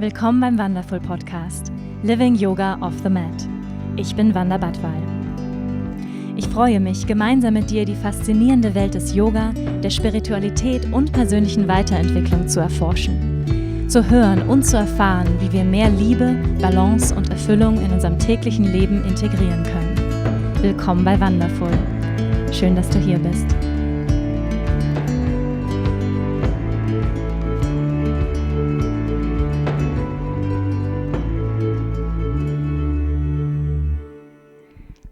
Willkommen beim Wandaful Podcast, Living Yoga off the Mat. Ich bin Wanda Badwal. Ich freue mich, gemeinsam mit dir die faszinierende Welt des Yoga, der Spiritualität und persönlichen Weiterentwicklung zu erforschen. Zu hören und zu erfahren, wie wir mehr Liebe, Balance und Erfüllung in unserem täglichen Leben integrieren können. Willkommen bei Wandaful. Schön, dass du hier bist.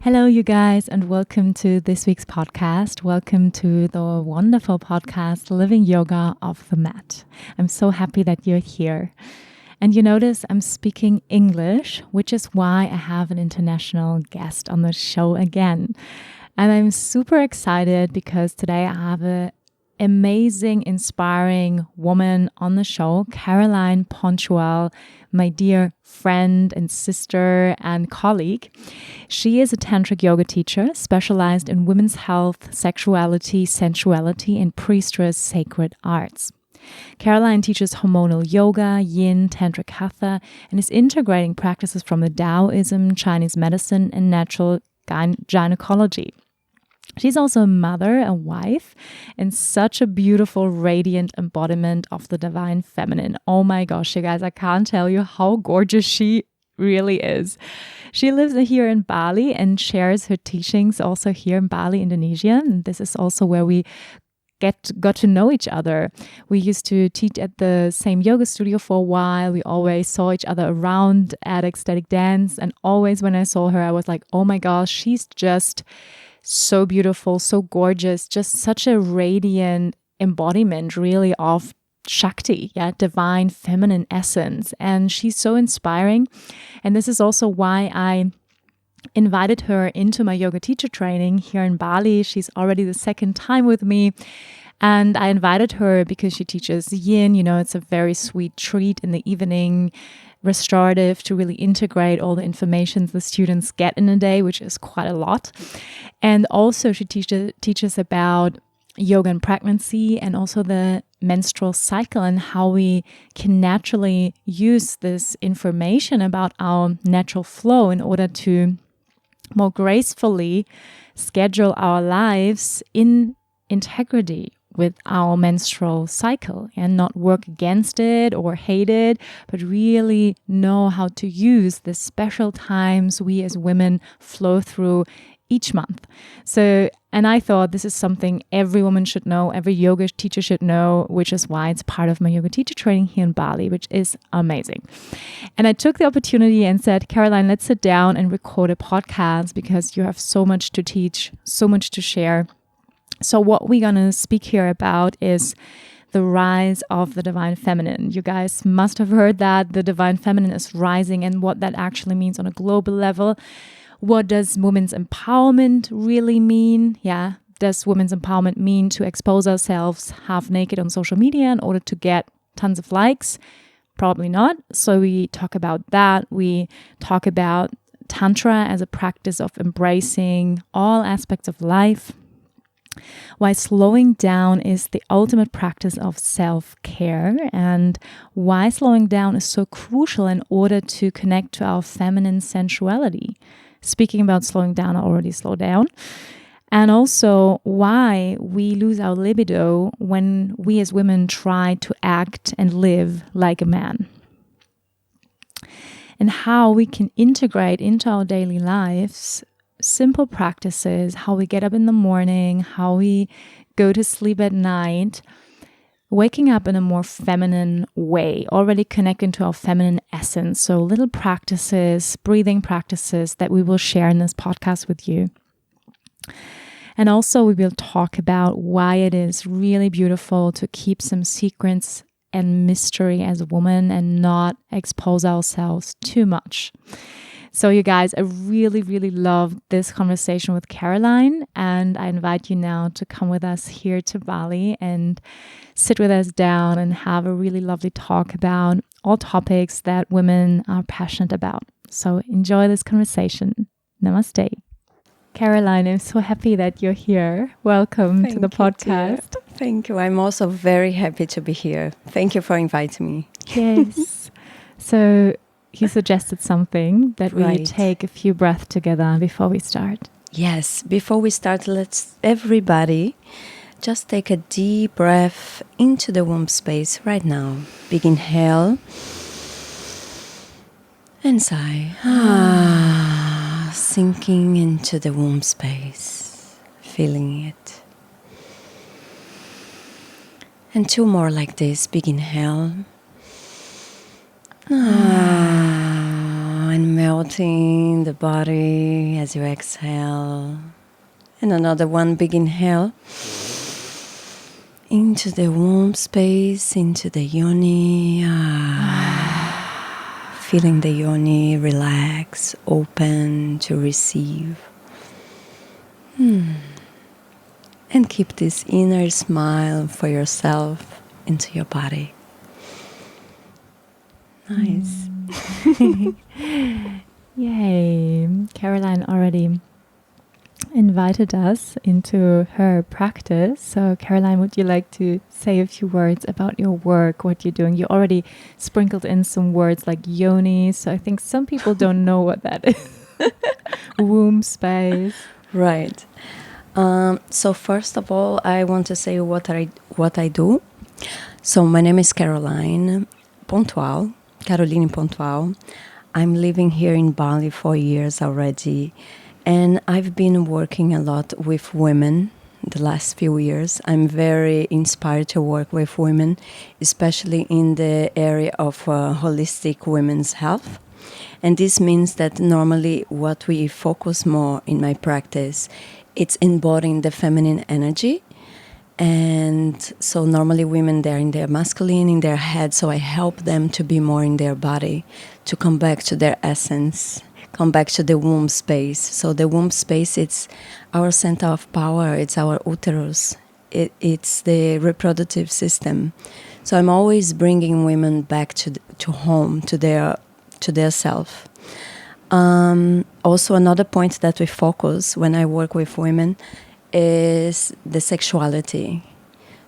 Hello, you guys, and welcome to this week's podcast. Welcome to the wonderful podcast, Living Yoga off the Mat. I'm so happy that you're here. And you notice I'm speaking English, which is why I have an international guest on the show again. And I'm super excited because today I have an amazing, inspiring woman on the show, Caroline Pontual, my dear friend and sister and colleague. She is a tantric yoga teacher specialized in women's health, sexuality, sensuality, and priestess sacred arts. Caroline teaches hormonal yoga, yin, tantric hatha, and is integrating practices from the Daoism, Chinese medicine, and natural gynecology. She's also a mother, a wife, and such a beautiful, radiant embodiment of the divine feminine. Oh my gosh, you guys, I can't tell you how gorgeous she really is. She lives here in Bali and shares her teachings also here in Bali, Indonesia. And this is also where we got to know each other. We used to teach at the same yoga studio for a while. We always saw each other around at ecstatic dance. And always when I saw her, I was like, oh my gosh, she's just so beautiful, so gorgeous, just such a radiant embodiment really of Shakti, divine feminine essence. And she's so inspiring. And this is also why I invited her into my yoga teacher training here in Bali. She's already the second time with me. And I invited her because she teaches yin. You know, it's a very sweet treat in the evening, restorative, to really integrate all the information the students get in a day, which is quite a lot. And also she teaches about yoga and pregnancy and also the menstrual cycle and how we can naturally use this information about our natural flow in order to more gracefully schedule our lives in integrity with our menstrual cycle and not work against it or hate it, but really know how to use the special times we as women flow through each month. And I thought this is something every woman should know, every yoga teacher should know, which is why it's part of my yoga teacher training here in Bali, which is amazing. And I took the opportunity and said, Caroline, let's sit down and record a podcast because you have so much to teach, so much to share. So what we're going to speak here about is the rise of the divine feminine. You guys must have heard that the divine feminine is rising and what that actually means on a global level. What does women's empowerment really mean? Does women's empowerment mean to expose ourselves half naked on social media in order to get tons of likes? Probably not. So we talk about that. We talk about Tantra as a practice of embracing all aspects of life. Why slowing down is the ultimate practice of self-care and why slowing down is so crucial in order to connect to our feminine sensuality. Speaking about slowing down, I already slowed down. And also why we lose our libido when we as women try to act and live like a man. And how we can integrate into our daily lives simple practices, how we get up in the morning, how we go to sleep at night, waking up in a more feminine way, already connecting to our feminine essence. So little practices, breathing practices that we will share in this podcast with you. And also we will talk about why it is really beautiful to keep some secrets and mystery as a woman and not expose ourselves too much. So you guys, I really, really love this conversation with Caroline, and I invite you now to come with us here to Bali and sit with us down and have a really lovely talk about all topics that women are passionate about. So enjoy this conversation. Namaste. Caroline, I'm so happy that you're here. Welcome to the podcast. Thank you. I'm also very happy to be here. Thank you for inviting me. Yes. So you suggested something that we Right. take a few breaths together before we start. Yes, before we start, let's everybody just take a deep breath into the womb space right now. Big inhale and sigh. Sinking into the womb space, feeling it. And two more like this. Big inhale. And melting the body as you exhale. And another one, big inhale. Into the womb space, into the yoni. Feeling the yoni relax, open to receive. And keep this inner smile for yourself into your body. Nice. Yay. Caroline already invited us into her practice. So Caroline, would you like to say a few words about your work, what you're doing? You already sprinkled in some words like yoni. So I think some people don't know what that is. Womb space. Right. So first of all, I want to say what I do. So my name is Caroline Pontual. I'm living here in Bali for years already, and I've been working a lot with women the last few years. I'm very inspired to work with women, especially in the area of holistic women's health. And this means that normally what we focus more in my practice, it's embodying the feminine energy. And so normally women, they're in their masculine, in their head, so I help them to be more in their body, to come back to their essence, come back to the womb space. So the womb space, it's our center of power, it's our uterus, it's the reproductive system. So I'm always bringing women back to home, to their self. Also, another point that we focus when I work with women is the sexuality.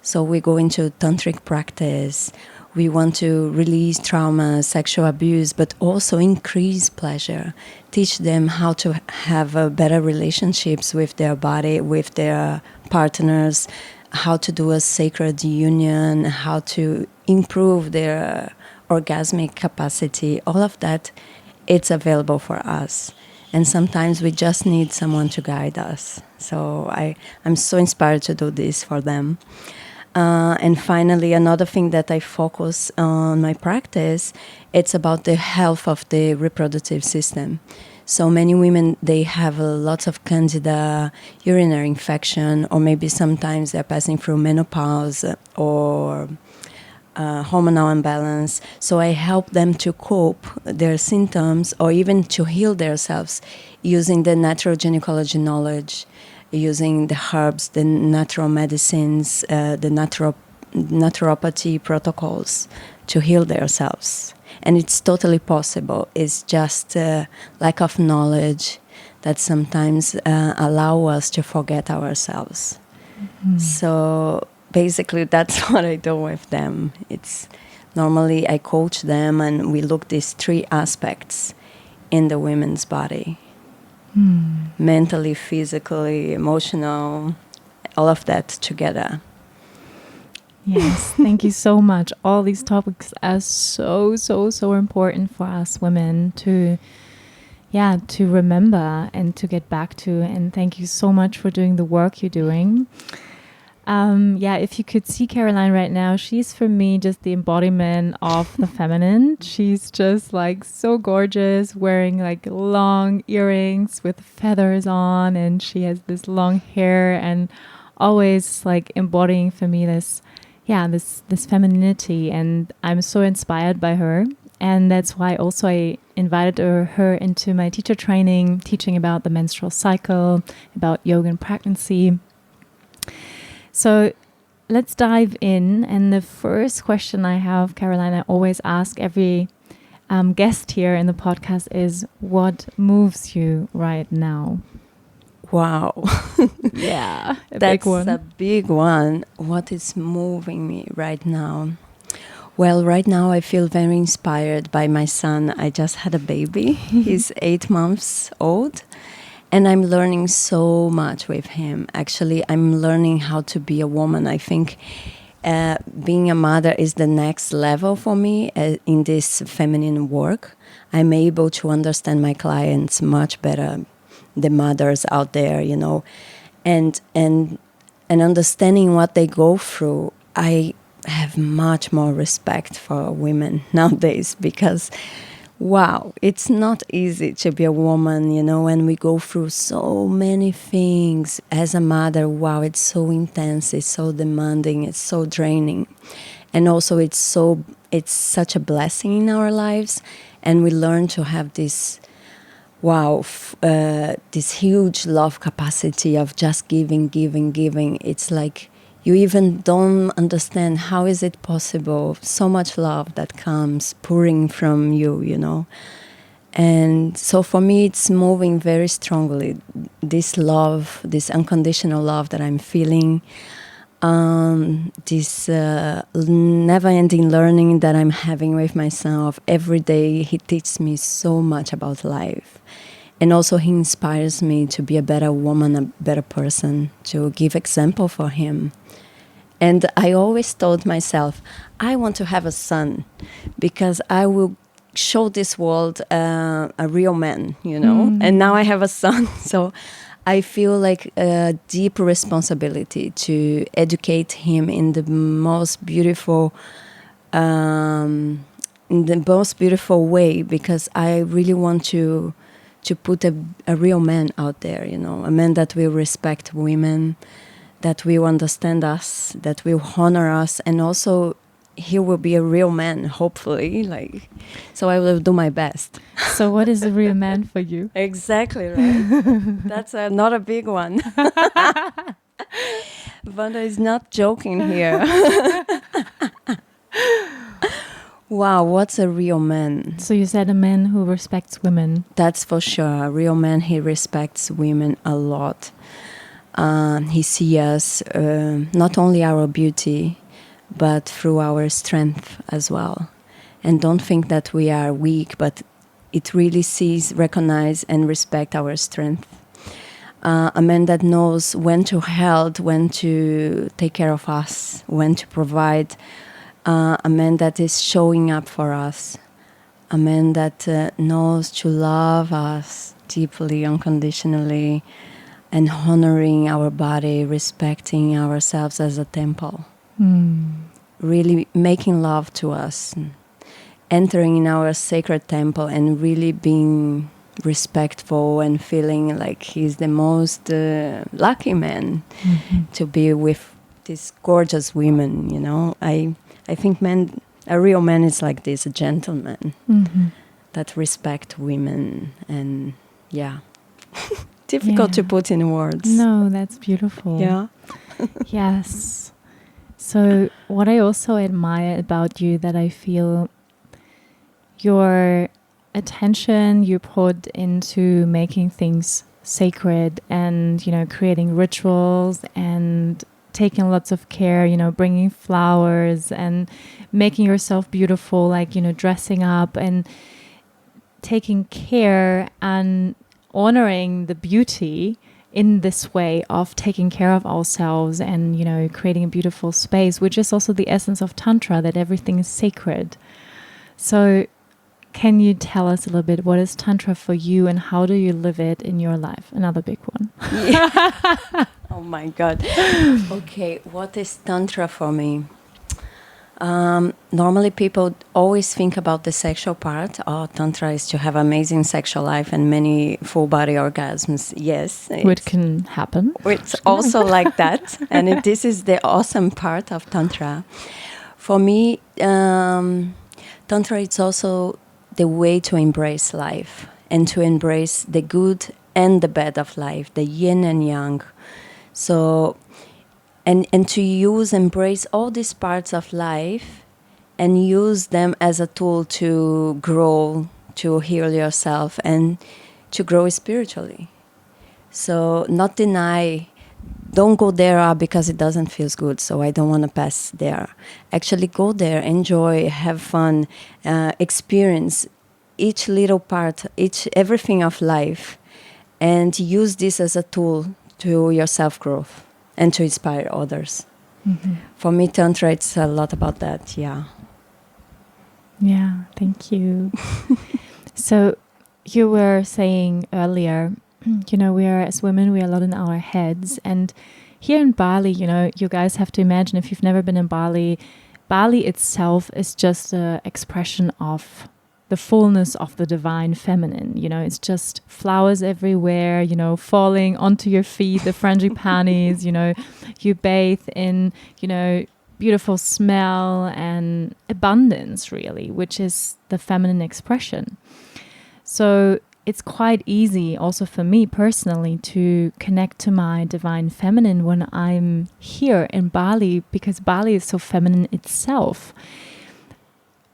So we go into tantric practice. We want to release trauma, sexual abuse, but also increase pleasure. Teach them how to have better relationships with their body, with their partners, how to do a sacred union, how to improve their orgasmic capacity. All of that, it's available for us. And sometimes we just need someone to guide us. So I'm so inspired to do this for them. And finally, another thing that I focus on my practice, it's about the health of the reproductive system. So many women, they have lots of candida, urinary infection, or maybe sometimes they're passing through menopause or hormonal imbalance. So I help them to cope their symptoms or even to heal themselves using the natural gynecology knowledge, using the herbs, the natural medicines, the naturopathy protocols to heal themselves. And it's totally possible. It's just lack of knowledge that sometimes allow us to forget ourselves. Mm-hmm. So basically, that's what I do with them. It's normally I coach them, and we look these three aspects in the women's body: mentally, physically, emotional, all of that together. Yes, thank you so much. All these topics are so important for us women to remember and to get back to. And thank you so much for doing the work you're doing. If you could see Caroline right now, she's for me just the embodiment of the feminine. She's just like so gorgeous, wearing like long earrings with feathers on, and she has this long hair, and always like embodying for me this femininity. And I'm so inspired by her. And that's why also I invited her into my teacher training, teaching about the menstrual cycle, about yoga and pregnancy. So let's dive in. And the first question I have, Caroline, I always ask every guest here in the podcast is, what moves you right now? Wow. Yeah, that's a big one. What is moving me right now? Well, right now I feel very inspired by my son. I just had a baby. He's 8 months old. And I'm learning so much with him. Actually, I'm learning how to be a woman. I think being a mother is the next level for me in this feminine work. I'm able to understand my clients much better, the mothers out there, and understanding what they go through. I have much more respect for women nowadays because wow, it's not easy to be a woman, and we go through so many things as a mother. Wow, it's so intense, it's so demanding, it's so draining. And also it's such a blessing in our lives. And we learn to have this, this huge love capacity of just giving, giving, giving. It's like you even don't understand how is it possible, so much love that comes pouring from you. And so for me, it's moving very strongly. This love, this unconditional love that I'm feeling, this never-ending learning that I'm having with myself. Every day he teaches me so much about life. And also he inspires me to be a better woman, a better person, to give example for him. And I always told myself, I want to have a son because I will show this world a real man, And now I have a son, so I feel like a deep responsibility to educate him in the most beautiful, way, because I really want to put a real man out there, a man that will respect women, that will understand us, that will honor us, and also he will be a real man, hopefully. So I will do my best. So what is a real man for you? Exactly, right? That's not a big one. Wanda is not joking here. Wow, what's a real man? So you said a man who respects women. That's for sure. A real man, he respects women a lot. He sees us not only our beauty, but through our strength as well. And don't think that we are weak, but it really sees, recognize, and respect our strength. A man that knows when to help, when to take care of us, when to provide. A man that is showing up for us. A man that knows to love us deeply, unconditionally, and honoring our body, respecting ourselves as a temple. Really making love to us, entering in our sacred temple and really being respectful and feeling like he's the most lucky man to be with these gorgeous women, I think a real man is like this, a gentleman that respect women, and difficult to put in words. No, that's beautiful. Yeah. Yes. So what I also admire about you, that I feel your attention you put into making things sacred and, creating rituals and taking lots of care, bringing flowers and making yourself beautiful, dressing up and taking care and honoring the beauty in this way of taking care of ourselves and, creating a beautiful space, which is also the essence of Tantra, that everything is sacred. So can you tell us a little bit, what is Tantra for you and how do you live it in your life? Another big one. Yeah. Oh my God. Okay, what is Tantra for me? Normally people always think about the sexual part. Oh, Tantra is to have amazing sexual life and many full body orgasms. Yes. Which can happen. It's also like that. And this is the awesome part of Tantra. For me, Tantra is also the way to embrace life and to embrace the good and the bad of life, the yin and yang. So, and to embrace all these parts of life and use them as a tool to grow, to heal yourself and to grow spiritually. So not deny don't go there because it doesn't feel good, so I don't want to pass there. Actually go there, enjoy, have fun, experience each little part, everything of life, and use this as a tool to your self-growth and to inspire others. Mm-hmm. For me, Tantra, it's a lot about that, yeah. Yeah, thank you. So you were saying earlier, we are, as women, we are a lot in our heads. And here in Bali, you guys have to imagine, if you've never been in Bali, Bali itself is just an expression of the fullness of the divine feminine. It's just flowers everywhere, falling onto your feet, the frangipanis, you bathe in, beautiful smell and abundance, really, which is the feminine expression. So it's quite easy also for me personally to connect to my divine feminine when I'm here in Bali, because Bali is so feminine itself.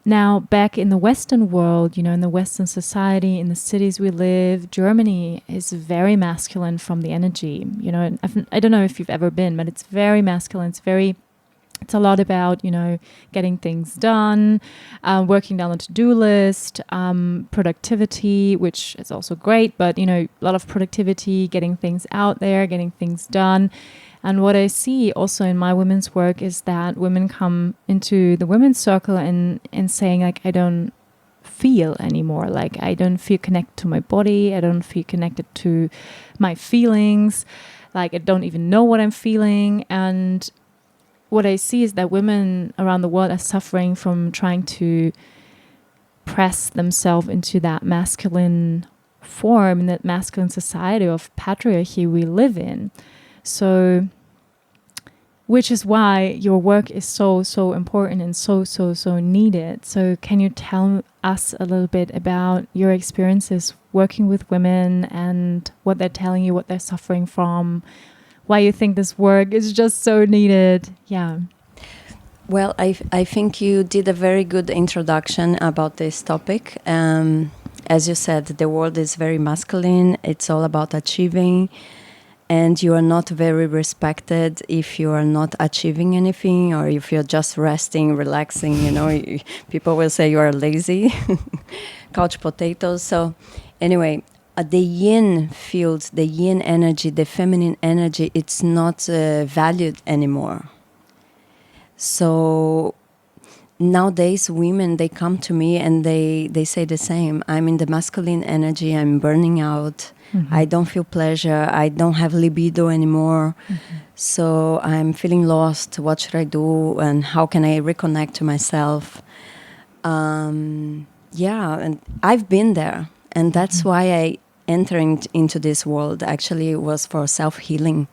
Now, back in the Western world, in the Western society, in the cities we live, Germany is very masculine from the energy. I don't know if you've ever been, but it's very masculine. It's a lot about, getting things done, working down the to-do list, productivity, which is also great, but, a lot of productivity, getting things out there, getting things done. And what I see also in my women's work is that women come into the women's circle and saying, like, I don't feel anymore. Like, I don't feel connected to my body. I don't feel connected to my feelings. Like, I don't even know what I'm feeling. And what I see is that women around the world are suffering from trying to press themselves into that masculine form, in that masculine society of patriarchy we live in. So, which is why your work is so, so important and so, so, so needed. So can you tell us a little bit about your experiences working with women and what they're telling you, what they're suffering from, why you think this work is just so needed? Yeah. Well, I think you did a very good introduction about this topic. As you said, the world is very masculine. It's all about achieving. And you are not very respected if you are not achieving anything, or if you're just resting, relaxing, people will say you are lazy, couch potatoes. So anyway, the yin field, the yin energy, the feminine energy, it's not valued anymore. So nowadays women, they come to me and they say the same. I'm in the masculine energy, I'm burning out. Mm-hmm. I don't feel pleasure. I don't have libido anymore. Mm-hmm. So I'm feeling lost. What should I do? And how can I reconnect to myself? And I've been there. And that's why I entering into this world actually was for self-healing.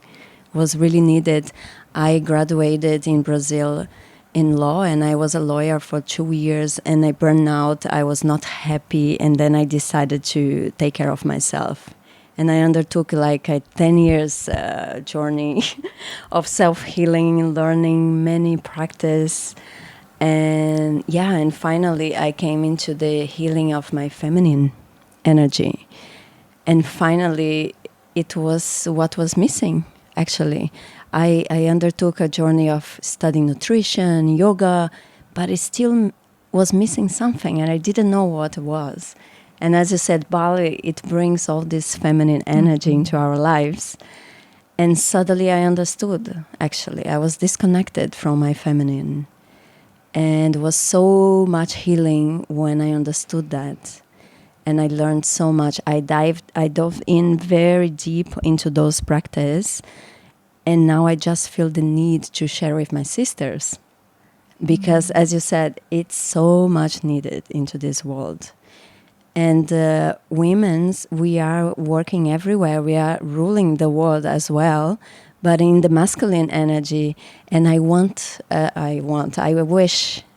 Was really needed. I graduated in Brazil in law, and I was a lawyer for 2 years, and I burned out. I was not happy, and then I decided to take care of myself. And I undertook like a 10 years journey of self-healing, learning many practice. And finally I came into the healing of my feminine energy. And finally it was what was missing, actually. I undertook a journey of studying nutrition, yoga, but it still was missing something, and I didn't know what it was. And as you said, Bali, it brings all this feminine energy into our lives. And suddenly I understood, actually. I was disconnected from my feminine. And it was so much healing when I understood that. And I learned so much. I dove in very deep into those practices. And now I just feel the need to share with my sisters. Because, as you said, it's so much needed into this world. And we are working everywhere. We are ruling the world as well, but in the masculine energy. And I wish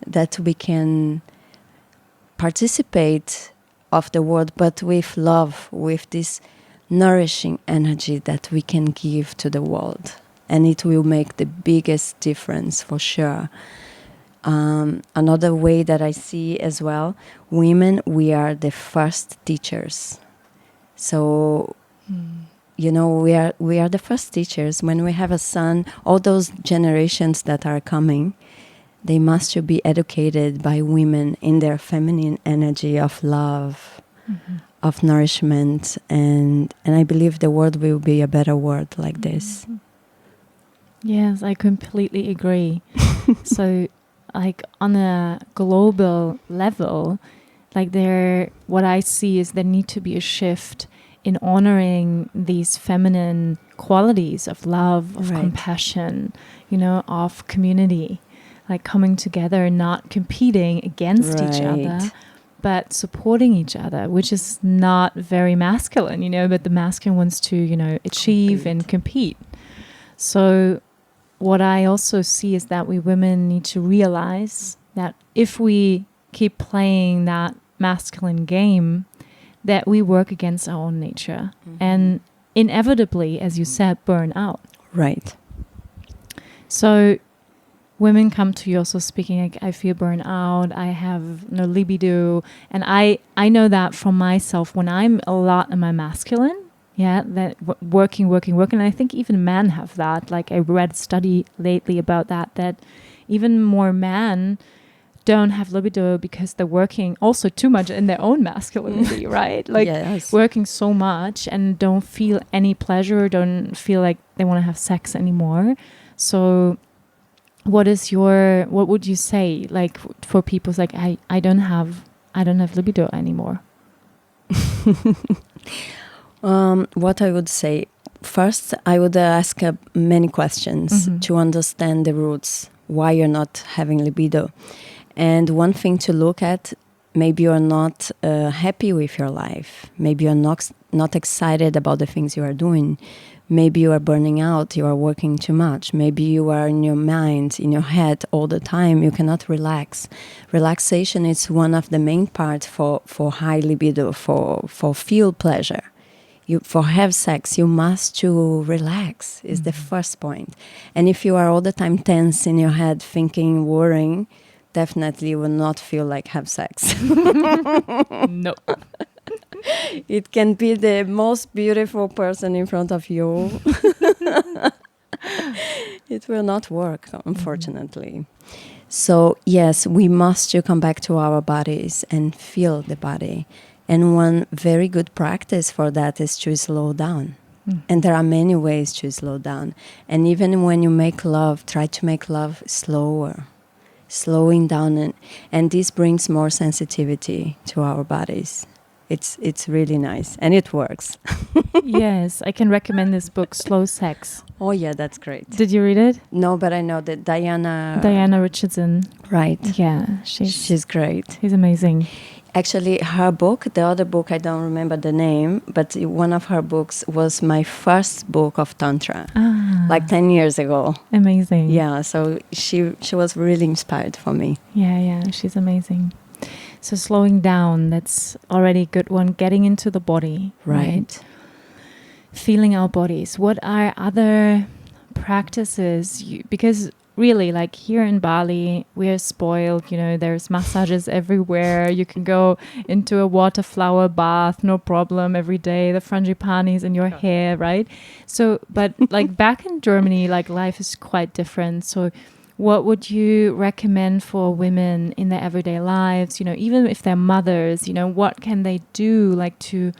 that we can participate of the world, but with love, with this nourishing energy that we can give to the world. And it will make the biggest difference for sure. Another way that I see as well, women, we are the first teachers. So we are the first teachers. When we have a son, all those generations that are coming, they must be educated by women in their feminine energy of love, of nourishment, and I believe the world will be a better world like this. Yes, I completely agree. So, like on a global level, like what I see is there need to be a shift in honoring these feminine qualities of love, of compassion, of community, like coming together, not competing against each other, but supporting each other, which is not very masculine, but the masculine wants to, achieve and compete. So what I also see is that we women need to realize that if we keep playing that masculine game, that we work against our own nature and inevitably, as you said, burn out. Right. So women come to you also speaking like, I feel burned out, I have no libido. And I know that from myself when I'm a lot in my masculine, that working. And I think even men have that. Like I read a study lately about that even more men don't have libido because they're working also too much in their own masculinity, right? Like working so much and don't feel any pleasure, don't feel like they want to have sex anymore. So what would you say like for people like I don't have libido anymore? What I would say, first I would ask many questions to understand the roots, why you're not having libido. And one thing to look at, maybe you're not happy with your life. Maybe you're not excited about the things you are doing. Maybe you are burning out, you are working too much. Maybe you are in your mind, in your head all the time. You cannot relax. Relaxation is one of the main parts for high libido, for feel pleasure. For have sex, you must to relax is the first point. And if you are all the time tense in your head, thinking, worrying, definitely you will not feel like have sex. No. It can be the most beautiful person in front of you. It will not work, unfortunately. So yes, we must come back to our bodies and feel the body. And one very good practice for that is to slow down. And there are many ways to slow down. And even when you make love, try to make love slower. Slowing down. And this brings more sensitivity to our bodies. It's really nice. And it works. Yes, I can recommend this book, Slow Sex. Oh, yeah, that's great. Did you read it? No, but I know that Diana Richardson. Right. Yeah, she's great. She's amazing. Actually, her book, the other book, I don't remember the name, but one of her books was my first book of Tantra, like 10 years ago. Amazing. Yeah, so she was really inspired for me. Yeah, she's amazing. So slowing down, that's already a good one. Getting into the body. Right? Feeling our bodies. What are other practices? Because really, like here in Bali, we are spoiled. There's massages everywhere. You can go into a water flower bath, no problem, every day. The frangipanis in your hair, right? So, but like back in Germany, like life is quite different. So what would you recommend for women in their everyday lives? Even if they're mothers, what can they do like to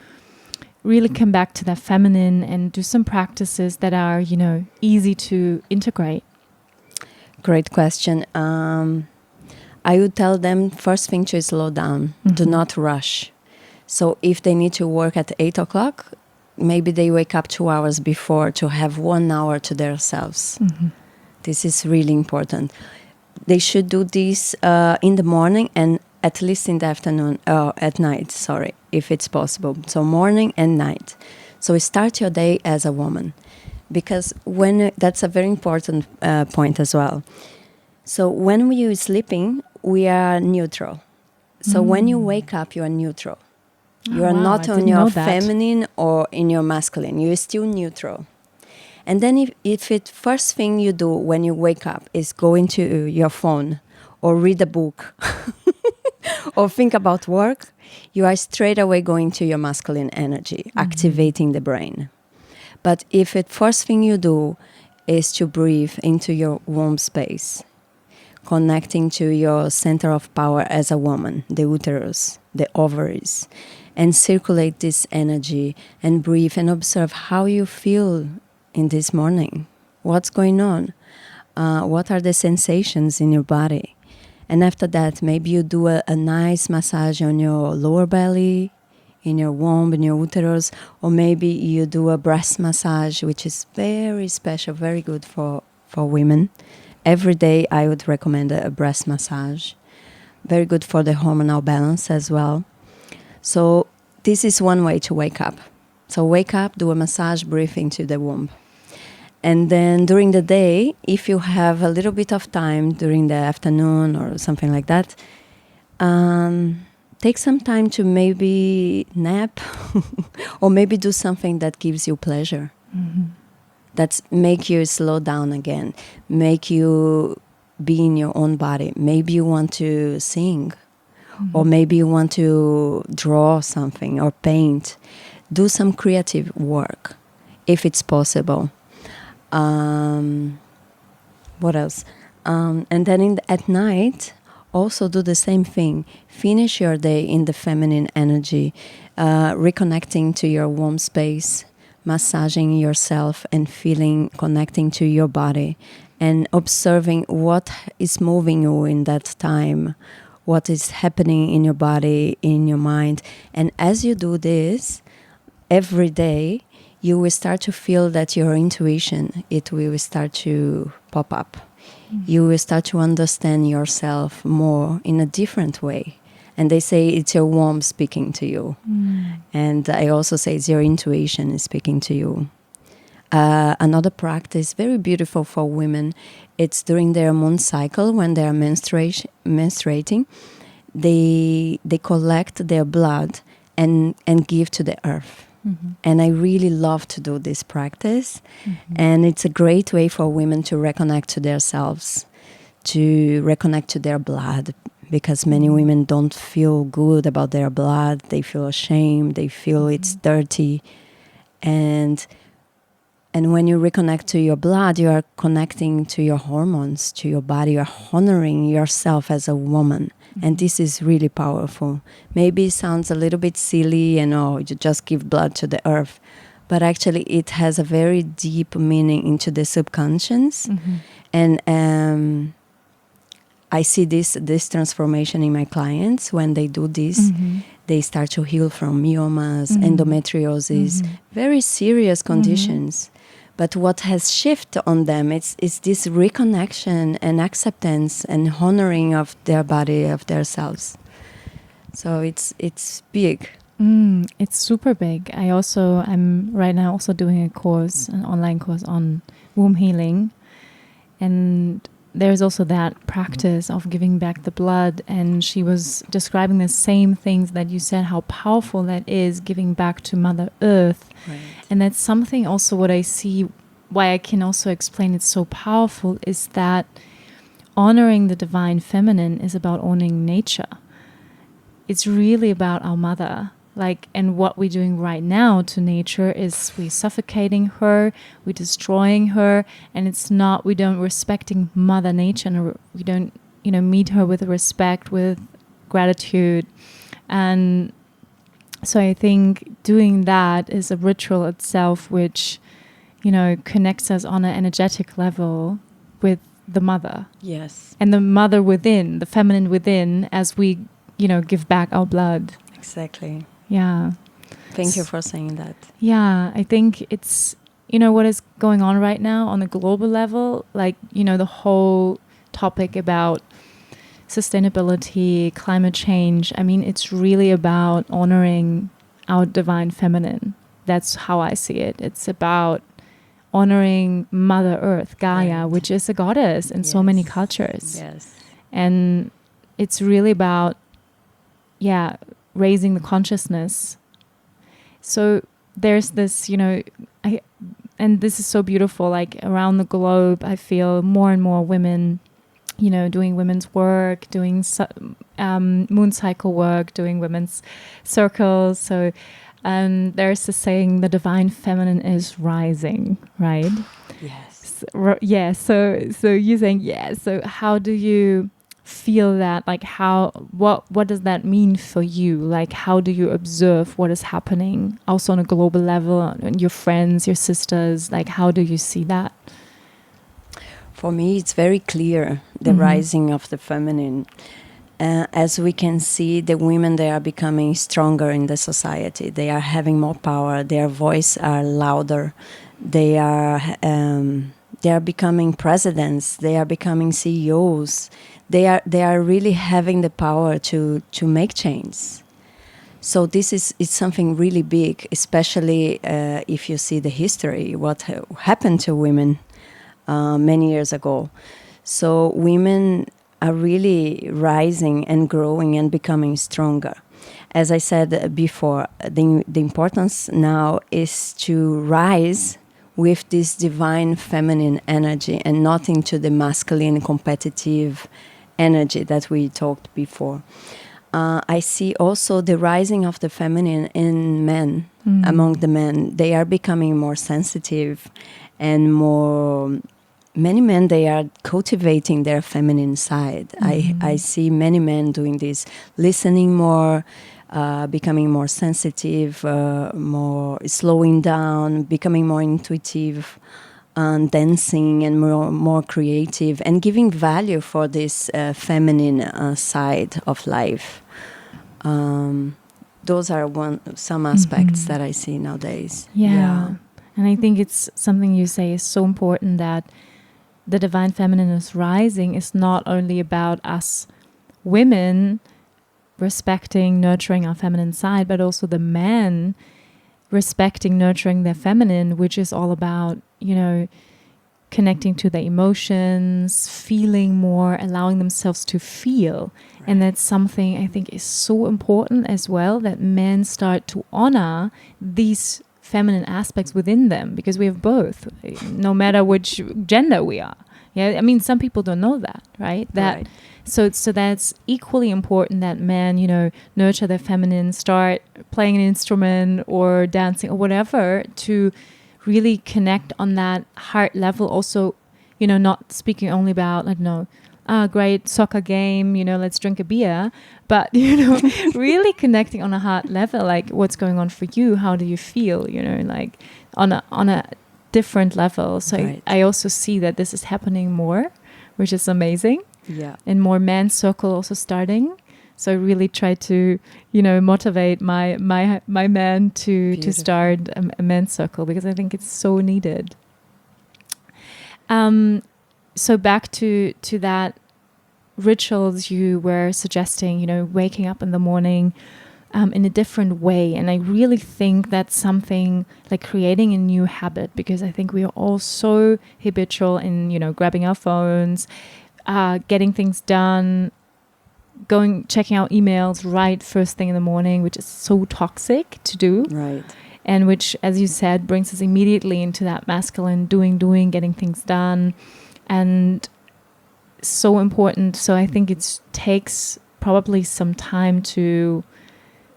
really come back to their feminine and do some practices that are, easy to integrate? Great question. I would tell them first thing to slow down. Do not rush. So if they need to work at 8 o'clock, maybe they wake up 2 hours before to have 1 hour to themselves. This is really important. They should do this in the morning and at least in the afternoon, at night, if it's possible. So morning and night. So start your day as a woman. Because that's a very important point as well. So when we are sleeping, we are neutral. So when you wake up, you are neutral. You are not on your feminine or in your masculine. You are still neutral. And then if it first thing you do when you wake up is go into your phone or read a book or think about work, you are straight away going to your masculine energy, activating the brain. But if the first thing you do is to breathe into your womb space, connecting to your center of power as a woman, the uterus, the ovaries, and circulate this energy and breathe and observe how you feel in this morning. What's going on? What are the sensations in your body? And after that, maybe you do a nice massage on your lower belly, in your womb, in your uterus, or maybe you do a breast massage, which is very special, very good for women. Every day I would recommend a breast massage. Very good for the hormonal balance as well. So this is one way to wake up. So wake up, do a massage, breathe into the womb. And then during the day, if you have a little bit of time during the afternoon or something like that, take some time to maybe nap or maybe do something that gives you pleasure. Mm-hmm. That make you slow down again, make you be in your own body. Maybe you want to sing, or maybe you want to draw something or paint. Do some creative work, if it's possible. What else? And then at night, also do the same thing. Finish your day in the feminine energy, reconnecting to your womb space, massaging yourself and feeling, connecting to your body and observing what is moving you in that time, what is happening in your body, in your mind. And as you do this every day, you will start to feel that your intuition, it will start to pop up. You will start to understand yourself more in a different way. And they say it's your womb speaking to you. And I also say it's your intuition is speaking to you. Another practice, very beautiful for women, it's during their moon cycle when they are menstruating. They collect their blood and give to the earth. Mm-hmm. And I really love to do this practice. Mm-hmm. And it's a great way for women to reconnect to themselves, to reconnect to their blood, because many women don't feel good about their blood. They feel ashamed. They feel it's dirty. And when you reconnect to your blood, you are connecting to your hormones, to your body. You are honoring yourself as a woman. And this is really powerful. Maybe it sounds a little bit silly and you just give blood to the earth. But actually it has a very deep meaning into the subconscious. Mm-hmm. And I see this transformation in my clients. When they do this, they start to heal from myomas, endometriosis, very serious conditions. But what has shifted on them is this reconnection and acceptance and honoring of their body, of themselves. So it's big. It's super big. I'm right now also doing a course, an online course on womb healing. And there's also that practice of giving back the blood. And she was describing the same things that you said, how powerful that is, giving back to Mother Earth. Right. And that's something also what I see, why I can also explain it's so powerful, is that honoring the divine feminine is about honoring nature. It's really about our mother. And what we're doing right now to nature is we're suffocating her, we're destroying her, and we don't respecting Mother Nature, and we don't, meet her with respect, with gratitude. And so I think doing that is a ritual itself, which, connects us on an energetic level with the mother. Yes. And the mother within, the feminine within, as we, give back our blood. Exactly. Yeah. Thank you for saying that. Yeah, I think it's, what is going on right now on a global level, the whole topic about sustainability, climate change. I mean, it's really about honoring our divine feminine. That's how I see it. It's about honoring Mother Earth, Gaia, right, which is a goddess in so many cultures. Yes. And it's really about, raising the consciousness. So there's this, and this is so beautiful, around the globe, I feel more and more women, doing women's work, doing moon cycle work, doing women's circles. So And there's a saying, the divine feminine is rising, right? Yes. Yeah. So you're saying, yeah. So how do you feel that? Like, what does that mean for you? Like, how do you observe what is happening also on a global level, and your friends, your sisters? Like, how do you see that? For me, it's very clear, the rising of the feminine. As we can see, the women, they are becoming stronger in the society. They are having more power. Their voice are louder. They are becoming presidents. They are becoming CEOs. They are really having the power to make change. So it's something really big, especially if you see the history, what happened to women many years ago. So women are really rising and growing and becoming stronger. As I said before, the importance now is to rise with this divine feminine energy and not into the masculine competitive energy that we talked before. I see also the rising of the feminine in men, among the men. They are becoming more sensitive and more... Many men, they are cultivating their feminine side. I see many men doing this, listening more, becoming more sensitive, more slowing down, becoming more intuitive, dancing and more creative, and giving value for this feminine side of life. Those are some aspects that I see nowadays. Yeah. And I think it's something you say is so important, that the divine feminine is rising is not only about us women respecting, nurturing our feminine side, but also the men respecting, nurturing their feminine, which is all about, connecting to their emotions, feeling more, allowing themselves to feel. Right. And that's something I think is so important as well, that men start to honor these feminine aspects within them, because we have both, no matter which gender we are. Yeah, I mean, some people don't know that, right? Right. So that's equally important, that men, nurture their feminine, start playing an instrument or dancing or whatever, to really connect on that heart level. Also, not speaking only about, great soccer game, let's drink a beer, but, really connecting on a heart level, like what's going on for you, how do you feel, like on a different level. So right. I also see that this is happening more, which is amazing. Yeah. And more men's circle also starting. So I really try to, motivate my man to start a men's circle, because I think it's so needed. So back to that rituals you were suggesting, waking up in the morning in a different way. And I really think that's something like creating a new habit, because I think we are all so habitual in, grabbing our phones, getting things done, checking out emails right first thing in the morning, which is so toxic to do. Right. And which, as you said, brings us immediately into that masculine doing, getting things done. And so important. So I think it takes probably some time to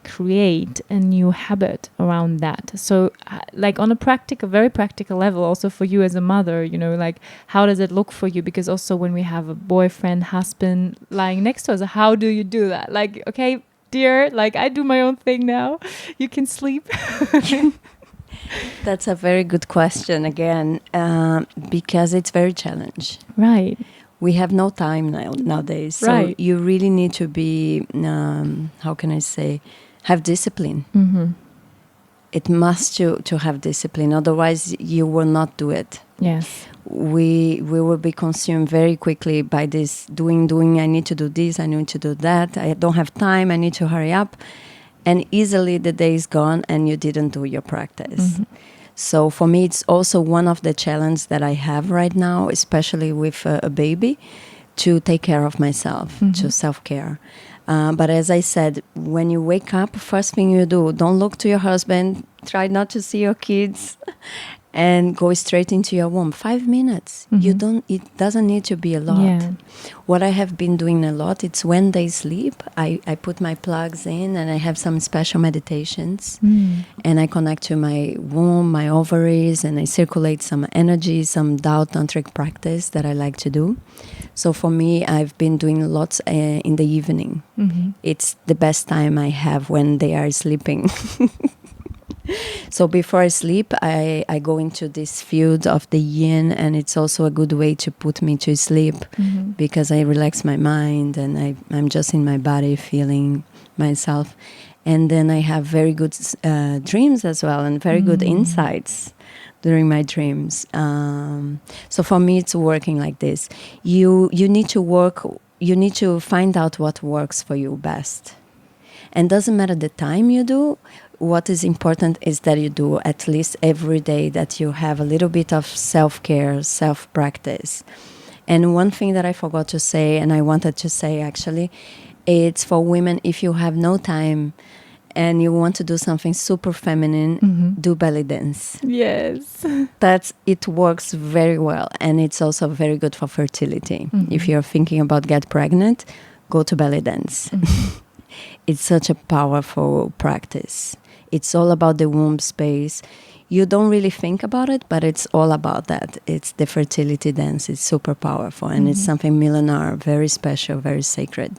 create a new habit around that. So like on a very practical level, also for you as a mother, like how does it look for you? Because also when we have a boyfriend, husband lying next to us, how do you do that? Like, okay, dear, like I do my own thing now, you can sleep. That's a very good question again, because it's very challenging. Right. We have no time nowadays. So right. You really need to be, how can I say, have discipline. Mm-hmm. It must to have discipline. Otherwise, you will not do it. Yes. We will be consumed very quickly by this doing. I need to do this. I need to do that. I don't have time. I need to hurry up. And easily the day is gone and you didn't do your practice. Mm-hmm. So for me, it's also one of the challenges that I have right now, especially with a baby, to take care of myself, to self-care. But as I said, when you wake up, first thing you do, don't look to your husband, try not to see your kids, and go straight into your womb. 5 minutes. It doesn't need to be a lot. Yeah. What I have been doing a lot, it's when they sleep, I put my plugs in and I have some special meditations and I connect to my womb, my ovaries, and I circulate some energy, some Dao tantric practice that I like to do. So for me, I've been doing lots in the evening. It's the best time I have when they are sleeping. So before I sleep, I go into this field of the yin, and it's also a good way to put me to sleep because I relax my mind and I'm just in my body feeling myself. And then I have very good dreams as well and very good insights during my dreams. So for me, it's working like this. You need to find out what works for you best. And doesn't matter the time you do. What is important is that you do at least every day, that you have a little bit of self-care, self-practice. And one thing that I forgot to say, and I wanted to say actually, it's for women, if you have no time and you want to do something super feminine, do belly dance. Yes. It works very well. And it's also very good for fertility. If you're thinking about get pregnant, go to belly dance. It's such a powerful practice. It's all about the womb space. You don't really think about it, but it's all about that. It's the fertility dance. It's super powerful. And it's something millennial, very special, very sacred.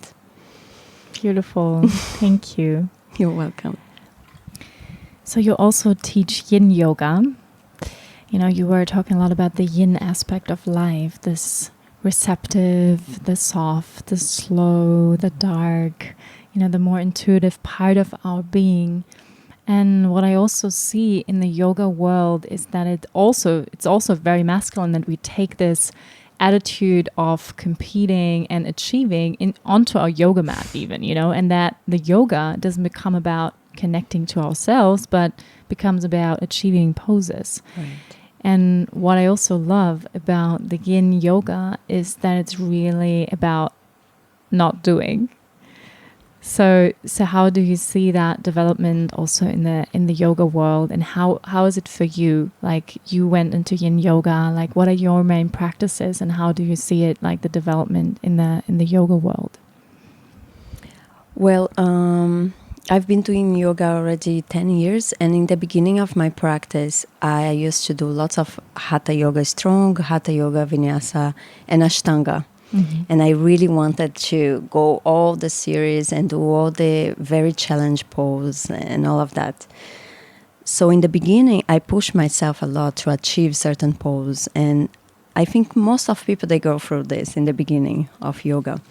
Beautiful. Thank you. You're welcome. So you also teach yin yoga. You know, you were talking a lot about the yin aspect of life, this receptive, the soft, the slow, the dark, you know, the more intuitive part of our being. And what I also see in the yoga world is that it's also very masculine, that we take this attitude of competing and achieving onto our yoga mat even, you know, and that the yoga doesn't become about connecting to ourselves, but becomes about achieving poses. Right. And what I also love about the yin yoga is that it's really about not doing. So how do you see that development also in the yoga world, and how is it for you? Like, you went into yin yoga, like what are your main practices and how do you see it, like the development in the yoga world? Well, I've been doing yoga already 10 years, and in the beginning of my practice, I used to do lots of hatha yoga strong, hatha yoga vinyasa, and ashtanga. And I really wanted to go all the series and do all the very challenge pose and all of that. So in the beginning, I pushed myself a lot to achieve certain pose. And I think most of people, they go through this in the beginning of yoga.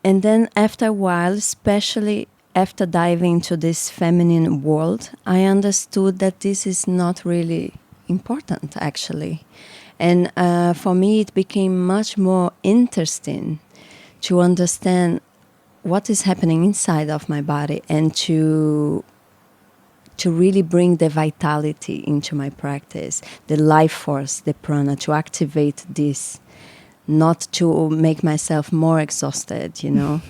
And then after a while, especially after diving into this feminine world, I understood that this is not really important, actually. And for me, it became much more interesting to understand what is happening inside of my body and to really bring the vitality into my practice, the life force, the prana, to activate this, not to make myself more exhausted, you know.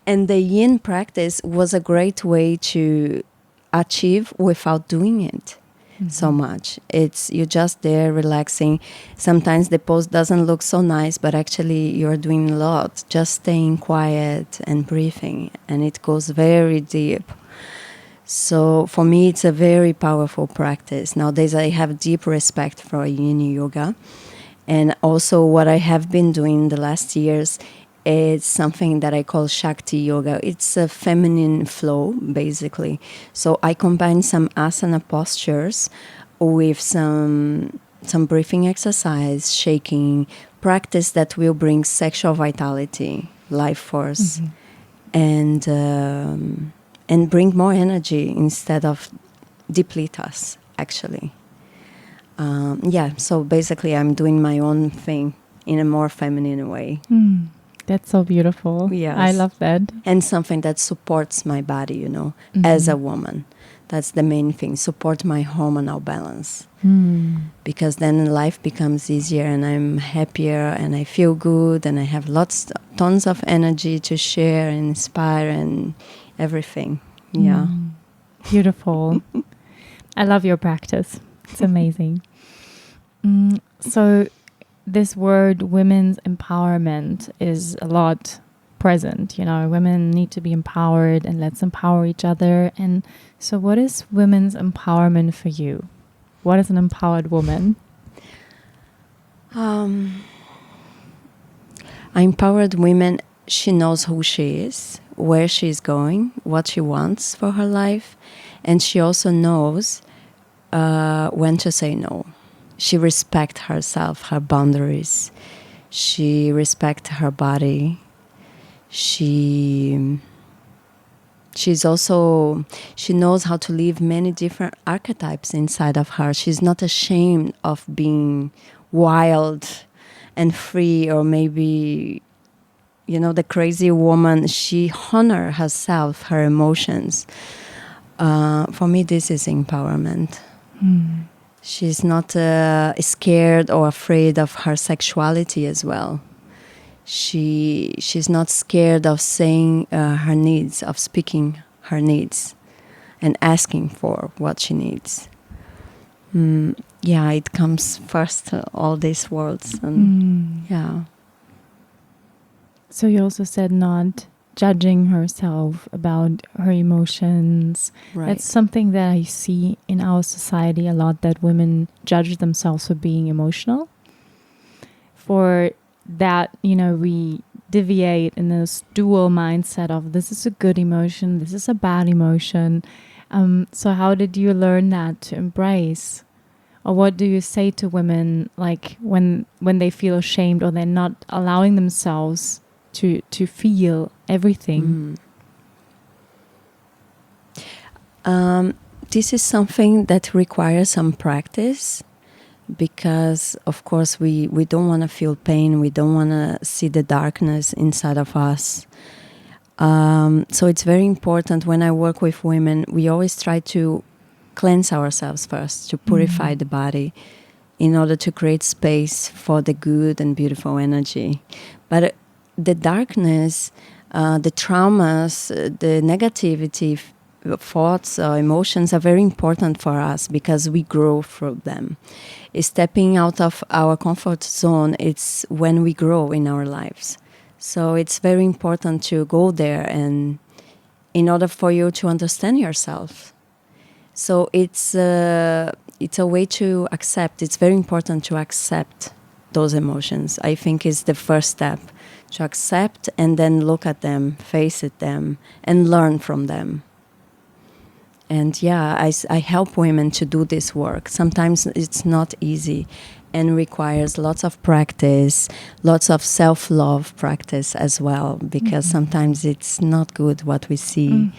And the yin practice was a great way to achieve without doing it. So much. You're just there relaxing. Sometimes the pose doesn't look so nice, but actually you're doing a lot, just staying quiet and breathing, and it goes very deep. So for me, it's a very powerful practice. Nowadays, I have deep respect for yin yoga. And also what I have been doing in the last years, it's something that I call Shakti Yoga. It's a feminine flow, basically. So I combine some asana postures with some breathing exercise, shaking, practice that will bring sexual vitality, life force, and bring more energy instead of deplete us, actually. So basically I'm doing my own thing in a more feminine way. That's so beautiful. Yes. I love that. And something that supports my body, you know, as a woman. That's the main thing, support my hormonal balance. Because then life becomes easier and I'm happier and I feel good and I have tons of energy to share and inspire and everything. Yeah. Beautiful. I love your practice. It's amazing. So this word women's empowerment is a lot present. You know, women need to be empowered, and let's empower each other. And so what is women's empowerment for you? What is an empowered woman? An empowered woman, she knows who she is, where she's going, what she wants for her life, and she also knows when to say no. She respects herself, her boundaries. She respects her body. She knows how to live many different archetypes inside of her. She's not ashamed of being wild and free, or maybe, you know, the crazy woman. She honors herself, her emotions. For me, this is empowerment. She's not scared or afraid of her sexuality as well. She's not scared of saying her needs, of speaking her needs and asking for what she needs. Yeah, it comes first to all these words. And yeah. So you also said not judging herself about her emotions. Right. That's something that I see in our society a lot, that women judge themselves for being emotional. For that, you know, we deviate in this dual mindset of this is a good emotion, this is a bad emotion. So how did you learn that to embrace? Or what do you say to women, like when they feel ashamed or they're not allowing themselves to feel everything? This is something that requires some practice, because of course we don't want to feel pain, we don't want to see the darkness inside of us. So it's very important. When I work with women, we always try to cleanse ourselves first, to purify the body, in order to create space for the good and beautiful energy. But the darkness, the traumas, the negativity, thoughts, emotions are very important for us, because we grow through them. Stepping out of our comfort zone, it's when we grow in our lives. So it's very important to go there, and in order for you to understand yourself. So it's a way to accept. It's very important to accept those emotions. I think is the first step, to accept and then look at them, face them, and learn from them. And yeah, I help women to do this work. Sometimes it's not easy and requires lots of practice, lots of self-love practice as well, because sometimes it's not good what we see.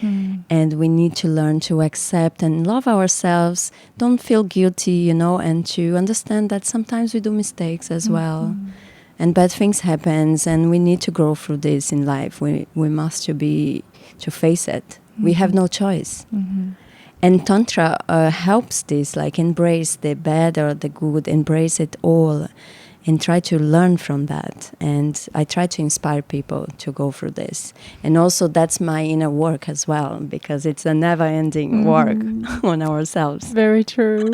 And we need to learn to accept and love ourselves, don't feel guilty, you know, and to understand that sometimes we do mistakes as well. And bad things happen, and we need to grow through this in life. We must to face it. We have no choice. And Tantra helps this, like embrace the bad or the good, embrace it all, and try to learn from that. And I try to inspire people to go through this. And also that's my inner work as well, because it's a never-ending work on ourselves. Very true.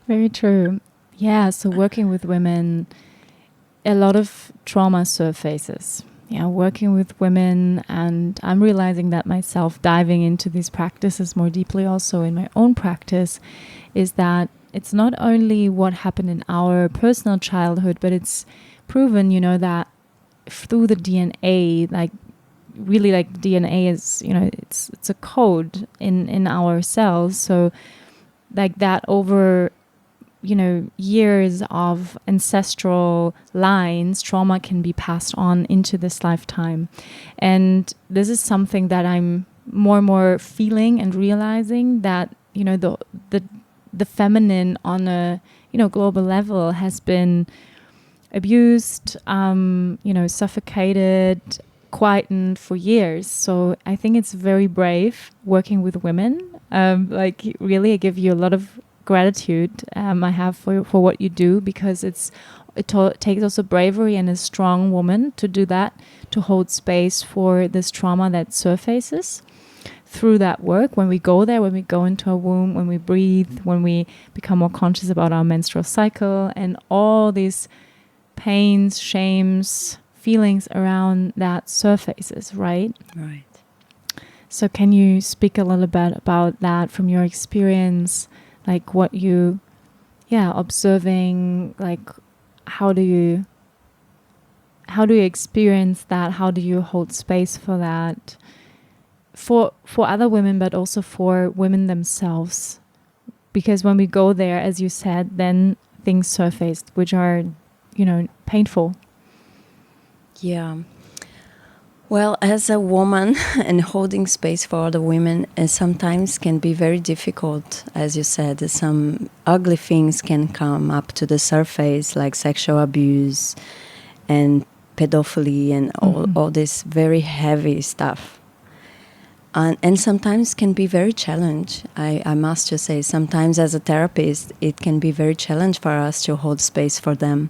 Very true. Yeah, so working with women, a lot of trauma surfaces. Yeah, working with women, and I'm realizing that myself, diving into these practices more deeply also in my own practice, is that it's not only what happened in our personal childhood, but it's proven, you know, that through the DNA, like really, like DNA is, you know, it's a code in our cells. So like that over, you know, years of ancestral lines, trauma can be passed on into this lifetime. And this is something that I'm more and more feeling and realizing, that, you know, the feminine on a, you know, global level has been abused, you know, suffocated, quietened for years. So I think it's very brave working with women. Like really, I give you a lot of gratitude I have for what you do, because it takes also bravery and a strong woman to do that, to hold space for this trauma that surfaces through that work, when we go there, when we go into our womb, when we breathe, when we become more conscious about our menstrual cycle and all these pains, shames, feelings around that surfaces, right? Right. So can you speak a little bit about that from your experience, like what you, observing, like how do you experience that? How do you hold space for that? For other women, but also for women themselves. Because when we go there, as you said, then things surface, which are, painful. Yeah. Well, as a woman and holding space for other women sometimes can be very difficult. As you said, some ugly things can come up to the surface, like sexual abuse and pedophilia and all this very heavy stuff. And sometimes can be very challenging. I must just say, sometimes as a therapist, it can be very challenging for us to hold space for them.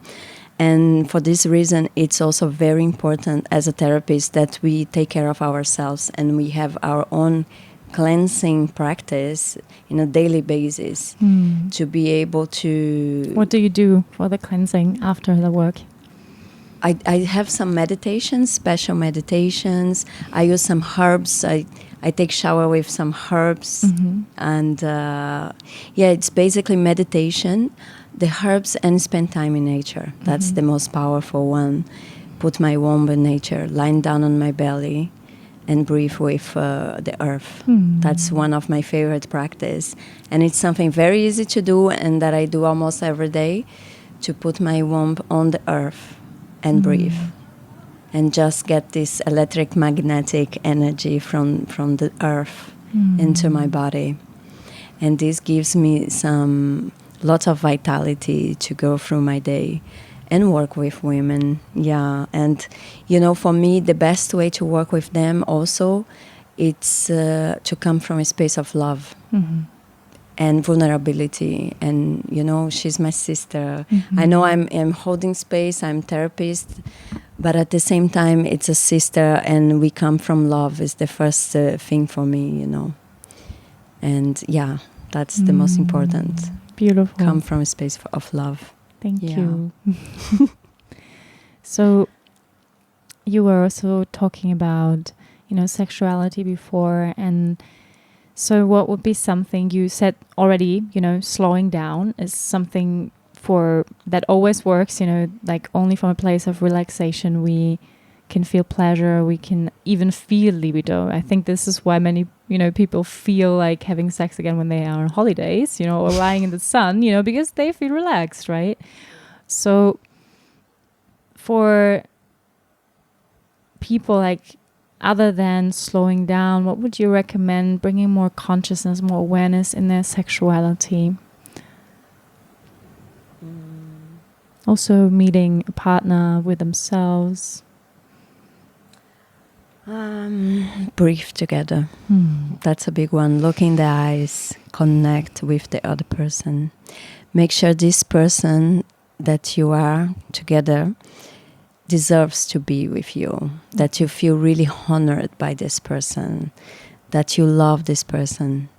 And for this reason, it's also very important as a therapist that we take care of ourselves and we have our own cleansing practice in a daily basis to be able to... What do you do for the cleansing after the work? I have some meditations, special meditations. I use some herbs. I take shower with some herbs. And it's basically meditation, the herbs, and spend time in nature. That's the most powerful one. Put my womb in nature, lying down on my belly and breathe with the earth. That's one of my favorite practice. And it's something very easy to do and that I do almost every day, to put my womb on the earth and breathe and just get this electric magnetic energy from the earth into my body. And this gives me lots of vitality to go through my day and work with women. Yeah. And, for me, the best way to work with them also, it's to come from a space of love. And vulnerability, and she's my sister. I know I'm holding space, I'm therapist, but at the same time it's a sister, and we come from love is the first thing for me, and that's the most important. Beautiful. Come from a space of love. Thank you. So you were also talking about sexuality before, and so what would be something you said already, slowing down is something that always works, like only from a place of relaxation we can feel pleasure, we can even feel libido. I think this is why many, people feel like having sex again when they are on holidays, or lying in the sun, because they feel relaxed, right? So for people like, other than slowing down, what would you recommend bringing more consciousness, more awareness in their sexuality? Also meeting a partner with themselves. Breathe together. That's a big one. Look in the eyes, connect with the other person. Make sure this person that you are together deserves to be with you, that you feel really honored by this person, that you love this person,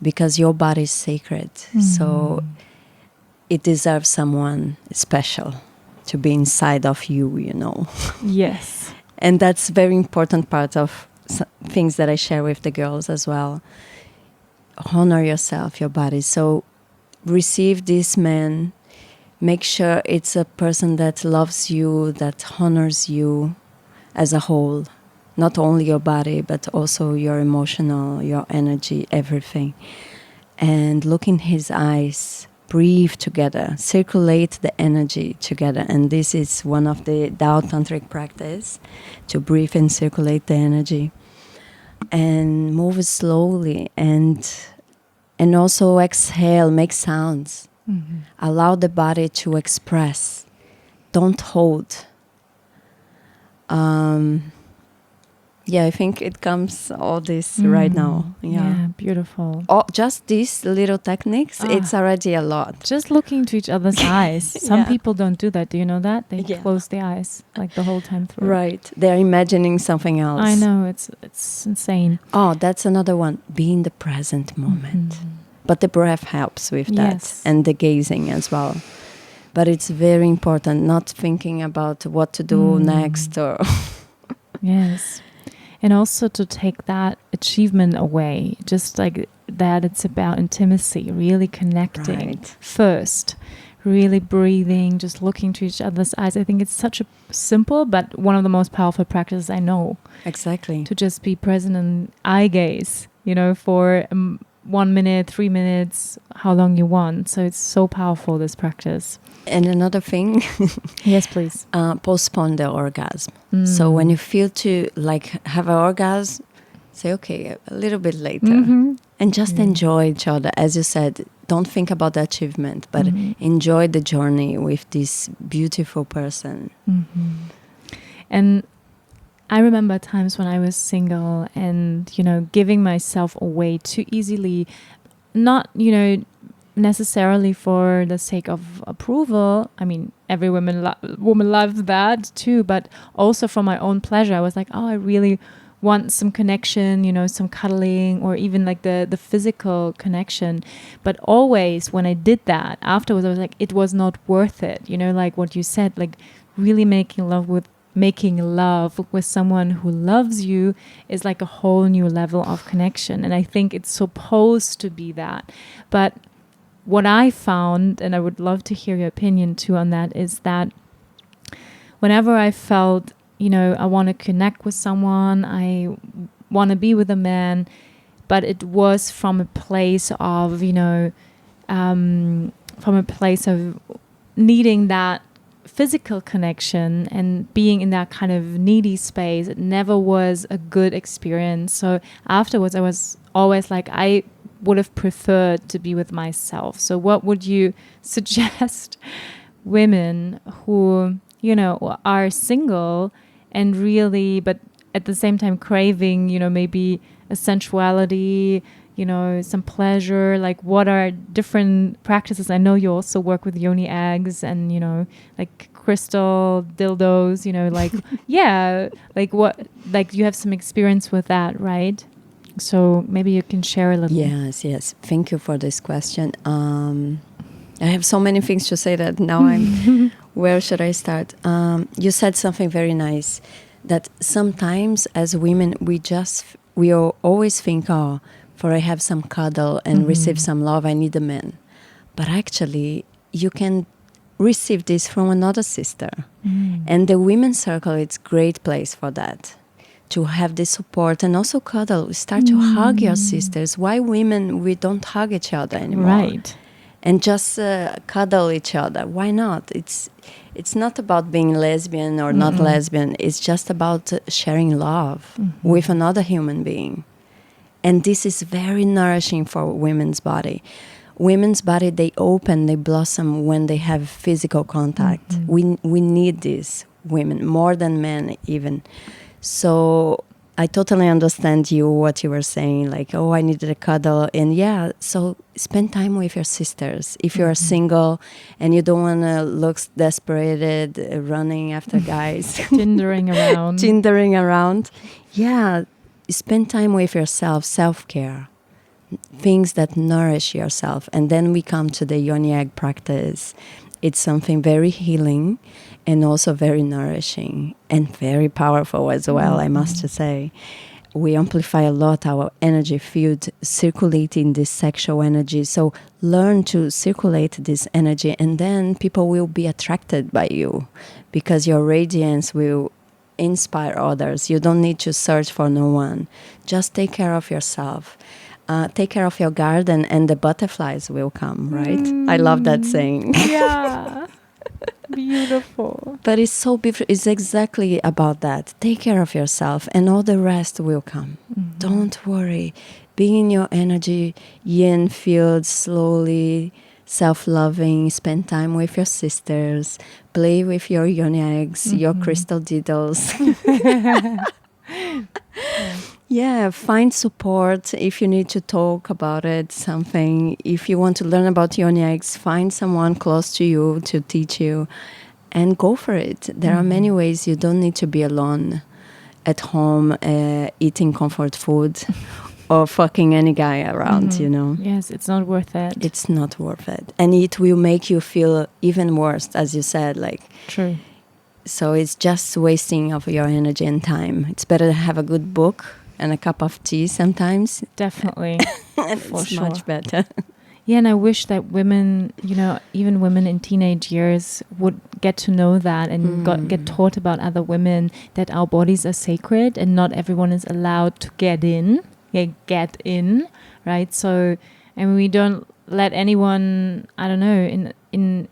because your body is sacred. So it deserves someone special to be inside of you, Yes. And that's very important part of things that I share with the girls as well. Honor yourself, your body. So receive this man. Make sure it's a person that loves you, that honors you as a whole. Not only your body, but also your emotional, your energy, everything. And look in his eyes, breathe together, circulate the energy together. And this is one of the Dao tantric practice, to breathe and circulate the energy. And move slowly, and also exhale, make sounds. Allow the body to express. Don't hold. Yeah, I think it comes all this right now. Yeah, beautiful. Oh, just these little techniques, it's already a lot. Just looking into each other's eyes. Some people don't do that. Do you know that? They close the eyes like the whole time through. Right. They're imagining something else. I know. It's insane. Oh, that's another one. Be in the present moment. But the breath helps with that. And the gazing as well. But it's very important not thinking about what to do next. Or Yes. And also to take that achievement away, just like that it's about intimacy, really connecting first, really breathing, just looking to each other's eyes. I think it's such a simple, but one of the most powerful practices I know. Exactly. To just be present and eye gaze, for 1 minute, 3 minutes, how long you want. So it's so powerful, this practice. And another thing. Yes, please. Postpone the orgasm. So when you feel to have an orgasm, say, okay, a little bit later. And just enjoy each other. As you said, don't think about the achievement, but enjoy the journey with this beautiful person. And I remember times when I was single and, giving myself away too easily, not, necessarily for the sake of approval. I mean, every woman loves that too, but also for my own pleasure. I was like, oh, I really want some connection, some cuddling, or even like the physical connection. But always when I did that, afterwards I was like, it was not worth it. Like what you said, like really making love with someone who loves you is like a whole new level of connection. And I think it's supposed to be that. But what I found, and I would love to hear your opinion too on that, is that whenever I felt, I want to connect with someone, I want to be with a man, but it was from a place of, needing that physical connection and being in that kind of needy space, it never was a good experience. So afterwards I was always like, I would have preferred to be with myself. So what would you suggest women who, are single and really, but at the same time craving, maybe a sensuality, some pleasure, like what are different practices? I know you also work with yoni eggs and, like crystal dildos, like, yeah, like what, like you have some experience with that, right? So maybe you can share a little. Yes. Thank you for this question. I have so many things to say that now where should I start? You said something very nice, that sometimes as women, we always think, for I have some cuddle and receive some love, I need a man. But actually, you can receive this from another sister. And the women's circle, it's a great place for that. To have this support and also cuddle. Start to hug your sisters. Why women, we don't hug each other anymore? Right. And just cuddle each other. Why not? It's not about being lesbian or not lesbian. It's just about sharing love with another human being. And this is very nourishing for women's body. Women's body, they open, they blossom when they have physical contact. We need this, women, more than men even. So I totally understand what you were saying, like, oh, I needed a cuddle. And yeah, so spend time with your sisters. If you're single and you don't want to look desperate, running after guys. Tindering around. Yeah, spend time with yourself, self-care. Things that nourish yourself. And then we come to the yoni egg practice. It's something very healing and also very nourishing and very powerful as well, I must say. We amplify a lot our energy field, circulating this sexual energy. So learn to circulate this energy, and then people will be attracted by you because your radiance will inspire others. You don't need to search for no one. Just take care of yourself. Take care of your garden and the butterflies will come, right? I love that saying. Yeah. Beautiful. But it's so beautiful. It's exactly about that. Take care of yourself and all the rest will come. Don't worry. Be in your energy, yin field, slowly, self-loving. Spend time with your sisters. Play with your yoni eggs, your crystal diddles. Yeah, find support if you need to talk about it, something. If you want to learn about yoni eggs, find someone close to you to teach you and go for it. There are many ways. You don't need to be alone at home eating comfort food or fucking any guy around, you know. Yes, it's not worth it. It's not worth it. And it will make you feel even worse, as you said, like. True. So it's just wasting of your energy and time. It's better to have a good book and a cup of tea sometimes. Definitely. And For it's sure. much better. Yeah, and I wish that women, you know, even women in teenage years would get to know that and get taught about other women, that our bodies are sacred and not everyone is allowed to get in, right? So, and we don't let anyone, I don't know, in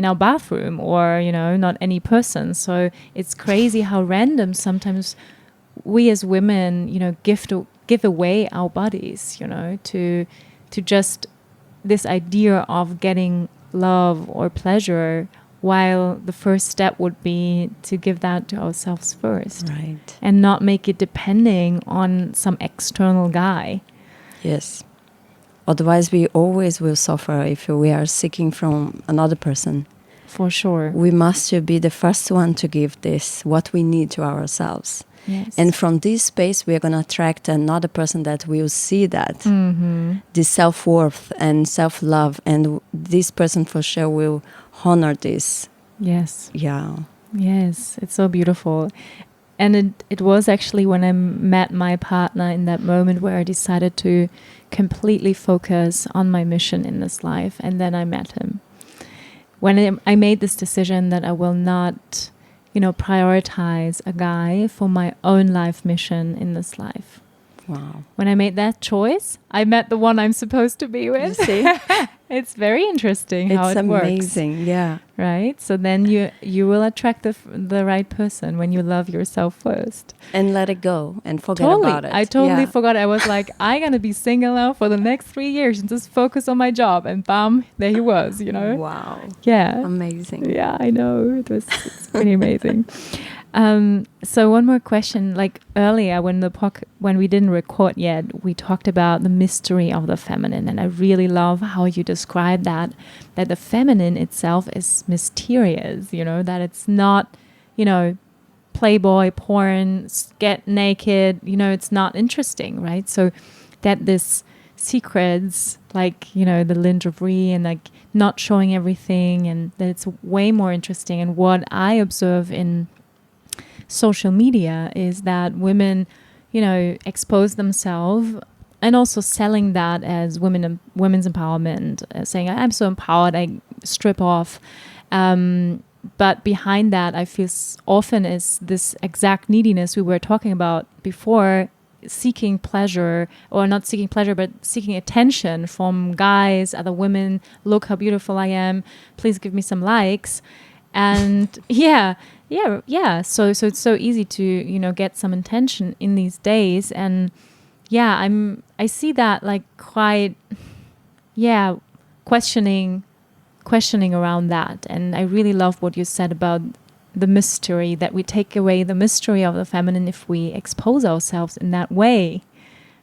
our bathroom or, you know, not any person. So it's crazy how random sometimes we as women, you know, give away our bodies, you know, to just this idea of getting love or pleasure, while the first step would be to give that to ourselves first. Right. And not make it depending on some external guy. Yes. Otherwise, we always will suffer if we are seeking from another person. For sure. We must be the first one to give this, what we need, to ourselves. Yes. And from this space, we are going to attract another person that will see that, this self-worth and self-love. And this person for sure will honor this. Yes. Yeah. Yes, it's so beautiful. And it was actually when I met my partner in that moment where I decided to completely focus on my mission in this life. And then I met him. When I made this decision that I will not, you know, prioritize a guy for my own life mission in this life. Wow. When I made that choice, I met the one I'm supposed to be with. You see? It's very interesting how it works. It's amazing, yeah. Right? So then you will attract the right person when you love yourself first. And let it go and forget about it. I totally forgot. I was like, I'm going to be single now for the next 3 years and just focus on my job. And bam, there he was, you know? Wow. Yeah. Amazing. Yeah, I know. It's pretty amazing. So one more question. Like earlier when we didn't record yet, we talked about the mystery of the feminine, and I really love how you describe that the feminine itself is mysterious, you know, that it's not, you know, Playboy, porn, get naked, you know, it's not interesting, right? So that this secrets, like, you know, the lingerie and like not showing everything, and that it's way more interesting. And what I observe in social media is that women, you know, expose themselves and also selling that as women's empowerment, saying I'm so empowered, I strip off. But behind that, I feel often is this exact neediness we were talking about before, seeking pleasure, or not seeking pleasure, but seeking attention from guys, other women. Look how beautiful I am. Please give me some likes. And yeah. So it's so easy to, you know, get some attention in these days. And yeah, I see that like quite, questioning around that. And I really love what you said about the mystery, that we take away the mystery of the feminine if we expose ourselves in that way,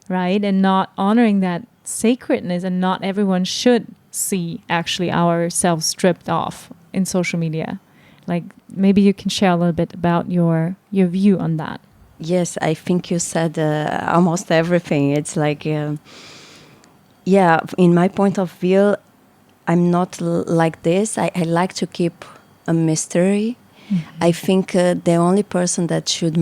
right? And not honoring that sacredness, and not everyone should see actually ourselves stripped off in social media. Like maybe you can share a little bit about your view on that. Yes, I think you said almost everything. It's like, in my point of view, I'm not like this. I like to keep a mystery. Mm-hmm. I think the only person that should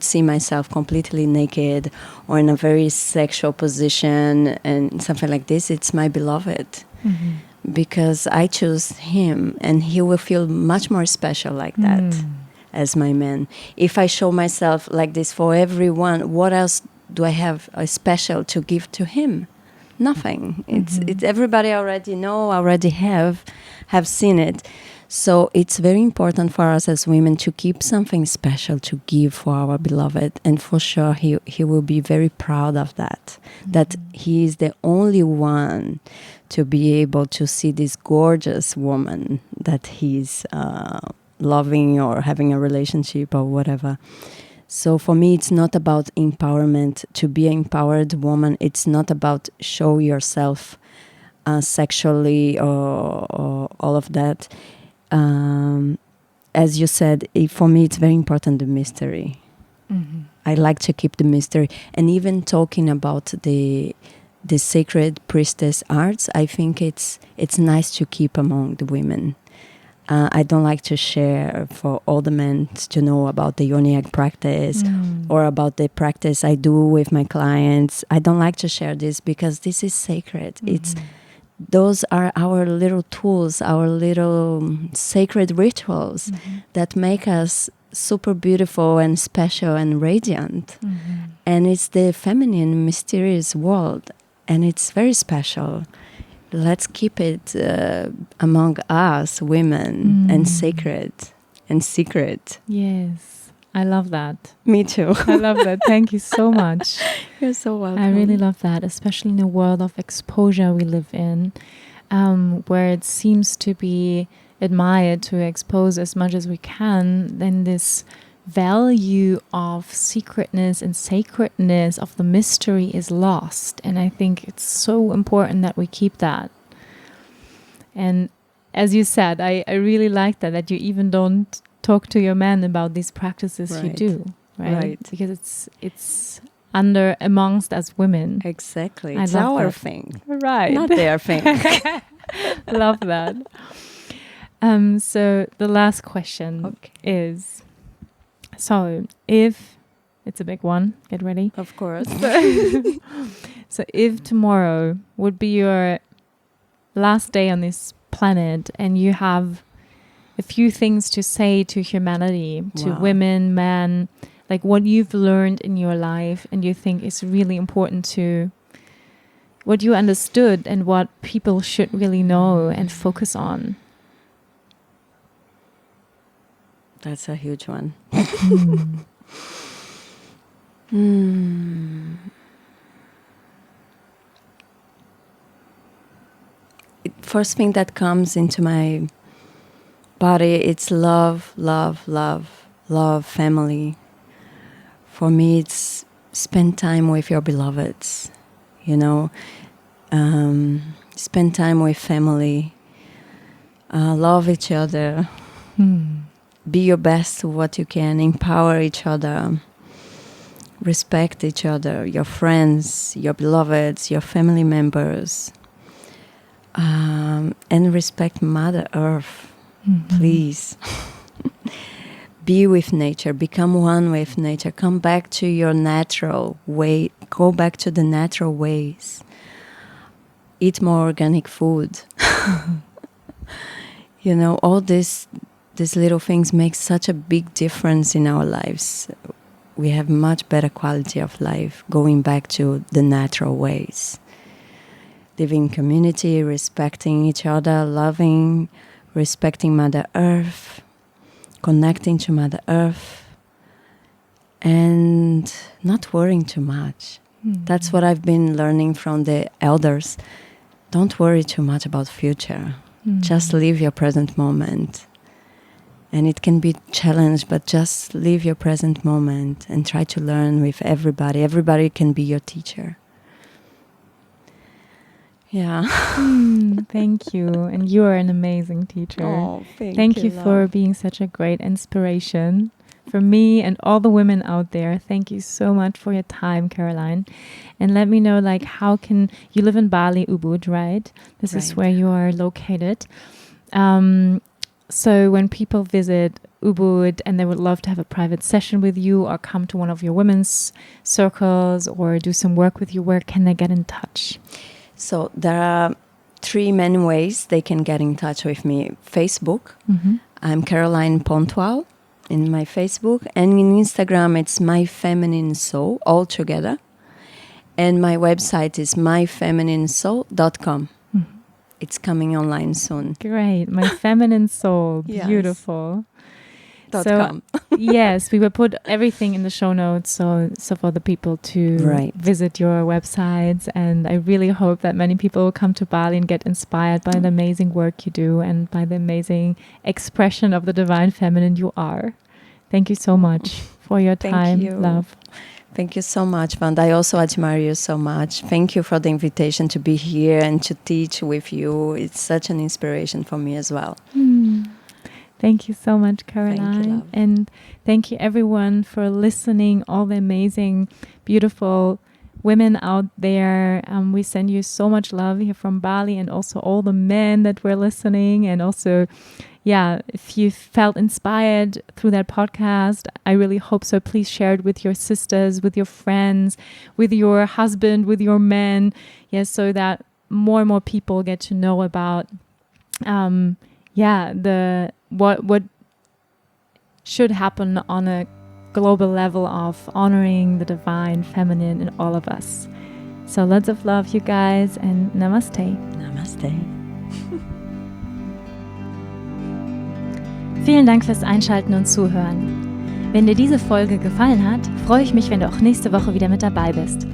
see myself completely naked or in a very sexual position and something like this, it's my beloved. Mm-hmm. Because I choose him, and he will feel much more special like that as my man. If I show myself like this for everyone, what else do I have special to give to him? Nothing. It's everybody already know, already have seen it. So it's very important for us as women to keep something special to give for our beloved. And for sure, he will be very proud of that, that he is the only one to be able to see this gorgeous woman that he's loving or having a relationship or whatever. So for me, it's not about empowerment. To be an empowered woman, it's not about show yourself sexually or all of that. As you said, for me, it's very important, the mystery. Mm-hmm. I like to keep the mystery. And even talking about the sacred priestess arts, I think it's nice to keep among the women. I don't like to share for all the men to know about the yoni egg practice or about the practice I do with my clients. I don't like to share this because this is sacred. Mm-hmm. Those are our little tools, our little sacred rituals that make us super beautiful and special and radiant. And it's the feminine, mysterious world, and it's very special. Let's keep it among us, women, and sacred and secret. Yes, I love that. Me too. I love that. Thank you so much. You're so welcome. I really love that, especially in the world of exposure we live in, where it seems to be admired to expose as much as we can. Then this value of secretness and sacredness of the mystery is lost. And I think it's so important that we keep that. And as you said, I really like that you even don't talk to your man about these practices you do, right? Because it's under amongst us women. Exactly. I It's love our that. thing. Right. Not their thing. Love that. So the last question is, so if, it's a big one, get ready. Of course. So if tomorrow would be your last day on this planet and you have a few things to say to humanity, to women, men, like what you've learned in your life and you think is really important to what you understood and what people should really know and focus on. That's a huge one. First thing that comes into my body, it's love, love, love, love, family. For me, it's spend time with your beloveds, spend time with family, love each other, be your best to what you can, empower each other, respect each other, your friends, your beloveds, your family members, and respect Mother Earth, please. Be with nature, become one with nature, come back to your natural way, go back to the natural ways, eat more organic food. All these little things make such a big difference in our lives. We have much better quality of life going back to the natural ways. Living in community, respecting each other, loving, respecting Mother Earth, connecting to Mother Earth, and not worrying too much. That's what I've been learning from the elders. Don't worry too much about the future. Just live your present moment. And it can be a challenge, but just live your present moment and try to learn with everybody. Everybody can be your teacher. Yeah. Thank you. And you are an amazing teacher. Oh, thank you for being such a great inspiration for me and all the women out there. Thank you so much for your time, Caroline. And let me know, how can you live in Bali, Ubud, right? This is where you are located. So when people visit Ubud and they would love to have a private session with you or come to one of your women's circles or do some work with you, where can they get in touch? So there are 3 main ways they can get in touch with me. Facebook, I'm Caroline Pontual in my Facebook. And in Instagram, it's My Feminine Soul, all together. And my website is myfemininesoul.com. It's coming online soon. Great. My Feminine Soul. Beautiful. .com. Yes, we will put everything in the show notes so for the people to visit your websites. And I really hope that many people will come to Bali and get inspired by the amazing work you do and by the amazing expression of the divine feminine you are. Thank you so much for your time, Thank you. love. Thank you so much, Wanda. I also admire you so much. Thank you for the invitation to be here and to teach with you. It's such an inspiration for me as well. Thank you so much, Caroline. Thank you, love. And thank you everyone for listening, all the amazing, beautiful women out there. We send you so much love here from Bali, and also all the men that were listening. And also, if you felt inspired through that podcast, I really hope so. Please share it with your sisters, with your friends, with your husband, with your men. So that more and more people get to know about what should happen on a global level of honoring the divine feminine in all of us. So lots of love, you guys, and namaste. Namaste. Vielen Dank fürs Einschalten und Zuhören. Wenn dir diese Folge gefallen hat, freue ich mich, wenn du auch nächste Woche wieder mit dabei bist.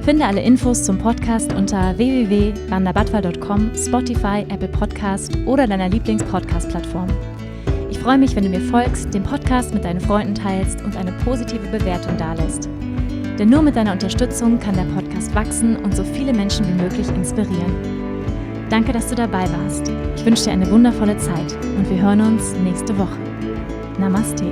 Finde alle Infos zum Podcast unter www.wandaful.com, Spotify, Apple Podcast oder deiner Lieblings-Podcast-Plattform. Ich freue mich, wenn du mir folgst, den Podcast mit deinen Freunden teilst und eine positive Bewertung dalässt. Denn nur mit deiner Unterstützung kann der Podcast wachsen und so viele Menschen wie möglich inspirieren. Danke, dass du dabei warst. Ich wünsche dir eine wundervolle Zeit und wir hören uns nächste Woche. Namaste.